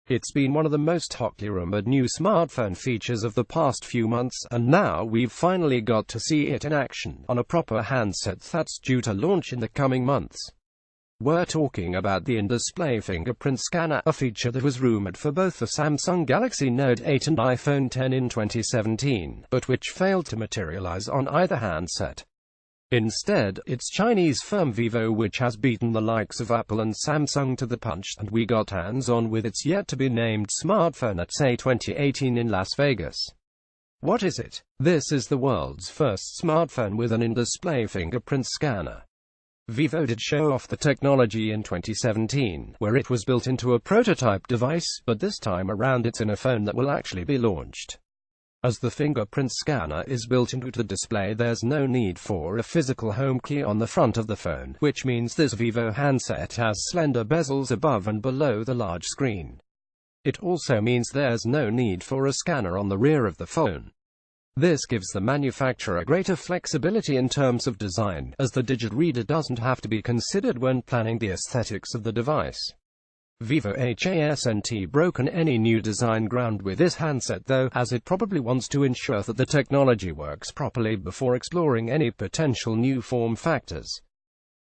It's been one of the most hotly rumored new smartphone features of the past few months, and now we've finally got to see it in action on a proper handset that's due to launch in the coming months. We're talking about the in-display fingerprint scanner, a feature that was rumored for both the Samsung Galaxy Note 8 and iPhone X in 2017, but which failed to materialize on either handset. Instead, it's Chinese firm Vivo which has beaten the likes of Apple and Samsung to the punch, and we got hands-on with its yet-to-be-named smartphone at CES 2018 in Las Vegas. What is it? This is the world's first smartphone with an in-display fingerprint scanner. Vivo did show off the technology in 2017, where it was built into a prototype device, but this time around it's in a phone that will actually be launched. As the fingerprint scanner is built into the display, there's no need for a physical home key on the front of the phone, which means this Vivo handset has slender bezels above and below the large screen. It also means there's no need for a scanner on the rear of the phone. This gives the manufacturer greater flexibility in terms of design, as the digit reader doesn't have to be considered when planning the aesthetics of the device. Vivo hasn't broken any new design ground with this handset though, as it probably wants to ensure that the technology works properly before exploring any potential new form factors.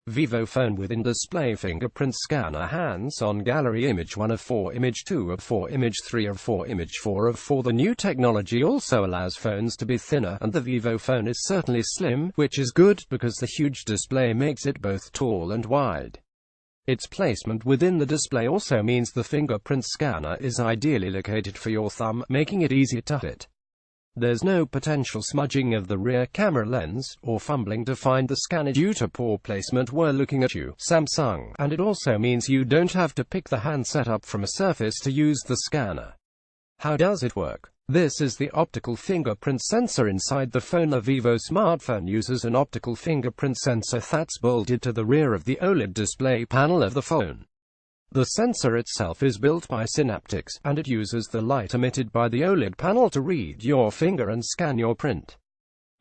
Vivo phone with in-display fingerprint scanner, hands-on gallery, image 1 of 4, image 2 of 4, image 3 of 4, image 4 of 4. The new technology also allows phones to be thinner, and the Vivo phone is certainly slim, which is good because the huge display makes it both tall and wide. Its placement within the display also means the fingerprint scanner is ideally located for your thumb, making it easy to hit. There's no potential smudging of the rear camera lens, or fumbling to find the scanner due to poor placement. We're looking at you, Samsung, and it also means you don't have to pick the handset up from a surface to use the scanner. How does it work? This is the optical fingerprint sensor inside the phone. The Vivo smartphone uses an optical fingerprint sensor that's bolted to the rear of the OLED display panel of the phone. The sensor itself is built by Synaptics, and it uses the light emitted by the OLED panel to read your finger and scan your print.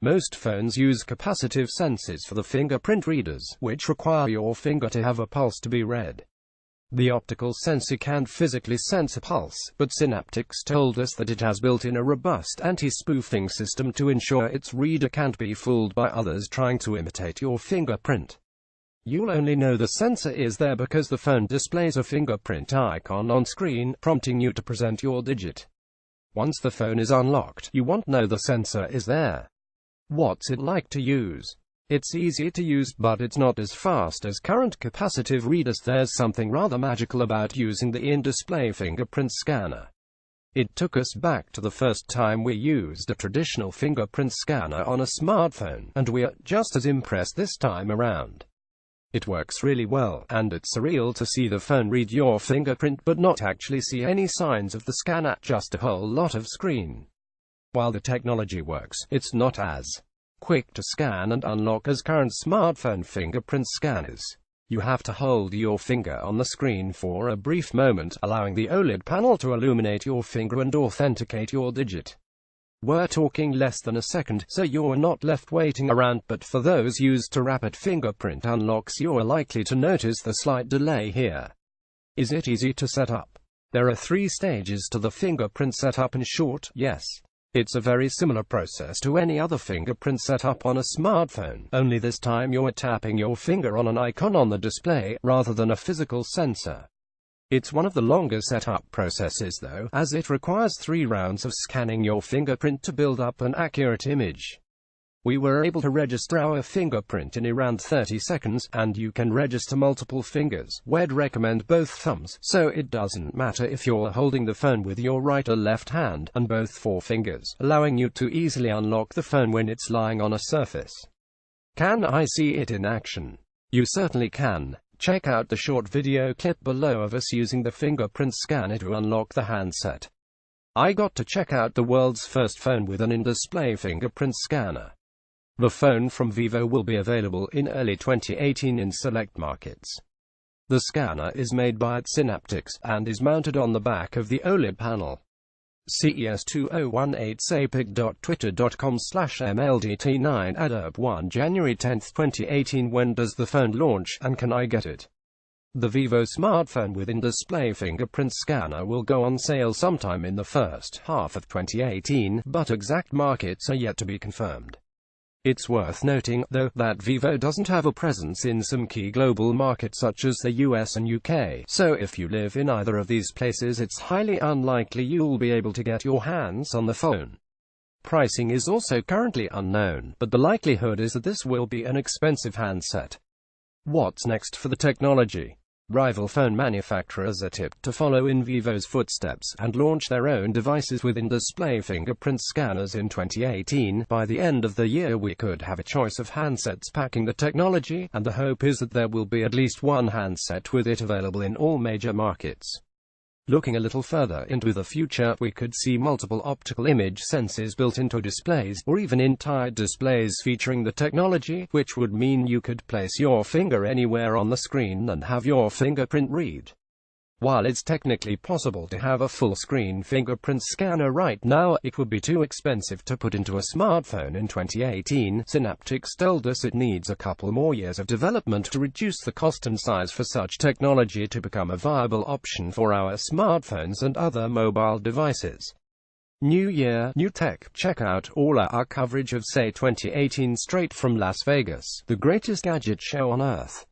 Most phones use capacitive sensors for the fingerprint readers, which require your finger to have a pulse to be read. The optical sensor can't physically sense a pulse, but Synaptics told us that it has built in a robust anti-spoofing system to ensure its reader can't be fooled by others trying to imitate your fingerprint. You'll only know the sensor is there because the phone displays a fingerprint icon on screen, prompting you to present your digit. Once the phone is unlocked, you won't know the sensor is there. What's it like to use? It's easy to use, but it's not as fast as current capacitive readers. There's something rather magical about using the in-display fingerprint scanner. It took us back to the first time we used a traditional fingerprint scanner on a smartphone, and we're just as impressed this time around. It works really well, and it's surreal to see the phone read your fingerprint but not actually see any signs of the scanner, just a whole lot of screen. While the technology works, it's not as quick to scan and unlock as current smartphone fingerprint scanners. You have to hold your finger on the screen for a brief moment, allowing the OLED panel to illuminate your finger and authenticate your digit. We're talking less than a second, so you're not left waiting around, but for those used to rapid fingerprint unlocks, you're likely to notice the slight delay here. Is it easy to set up? There are 3 stages to the fingerprint setup. In short, yes. It's a very similar process to any other fingerprint setup on a smartphone, only this time you're tapping your finger on an icon on the display, rather than a physical sensor. It's one of the longer setup processes though, as it requires 3 rounds of scanning your fingerprint to build up an accurate image. We were able to register our fingerprint in around 30 seconds, and you can register multiple fingers. We'd recommend both thumbs, so it doesn't matter if you're holding the phone with your right or left hand, and both forefingers, allowing you to easily unlock the phone when it's lying on a surface. Can I see it in action? You certainly can. Check out the short video clip below of us using the fingerprint scanner to unlock the handset. I got to check out the world's first phone with an in-display fingerprint scanner. The phone from Vivo will be available in early 2018 in select markets. The scanner is made by Synaptics, and is mounted on the back of the OLED panel. CES 2018 sapic.twitter.com/MLDT9 ADUP 1 January 10, 2018. When does the phone launch, and can I get it? The Vivo smartphone with in-display fingerprint scanner will go on sale sometime in the first half of 2018, but exact markets are yet to be confirmed. It's worth noting, though, that Vivo doesn't have a presence in some key global markets such as the US and UK, so if you live in either of these places it's highly unlikely you'll be able to get your hands on the phone. Pricing is also currently unknown, but the likelihood is that this will be an expensive handset. What's next for the technology? Rival phone manufacturers are tipped to follow in Vivo's footsteps and launch their own devices with in-display fingerprint scanners in 2018. By the end of the year we could have a choice of handsets packing the technology, and the hope is that there will be at least one handset with it available in all major markets. Looking a little further into the future, we could see multiple optical image sensors built into displays, or even entire displays featuring the technology, which would mean you could place your finger anywhere on the screen and have your fingerprint read. While it's technically possible to have a full-screen fingerprint scanner right now, it would be too expensive to put into a smartphone in 2018. Synaptics told us it needs a couple more years of development to reduce the cost and size for such technology to become a viable option for our smartphones and other mobile devices. New year, new tech. Check out all our coverage of SAE 2018 straight from Las Vegas, the greatest gadget show on earth.